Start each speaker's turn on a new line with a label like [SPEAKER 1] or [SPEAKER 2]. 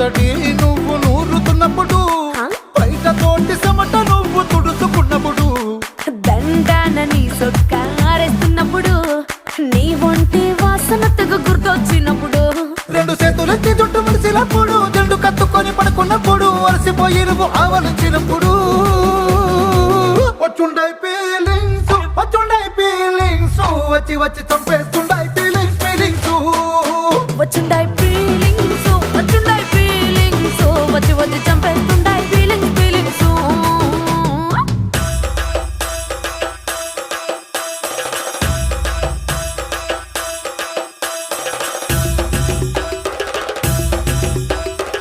[SPEAKER 1] అలసటి నువ్వు నూరుతున్నప్పుడు బయట తోటి చెమట నువ్వు తుడుచుకున్నప్పుడు
[SPEAKER 2] దండాన నీ సొక్కారేస్తున్నప్పుడు నీ ఒంటి వాసన తెగ గుర్తొచ్చినప్పుడు
[SPEAKER 1] రెండు చేతులెత్తి జుట్టు ముడిసినప్పుడు జండు కత్తుకొని పడుకున్నప్పుడు అలసిపోయి నువ్వు ఆవలించినప్పుడు వచ్చుండై ఫీలింగ్స్ వచ్చి వచ్చి చంపేస్తుండై ఫీలింగ్స్
[SPEAKER 2] వచ్చుండాయి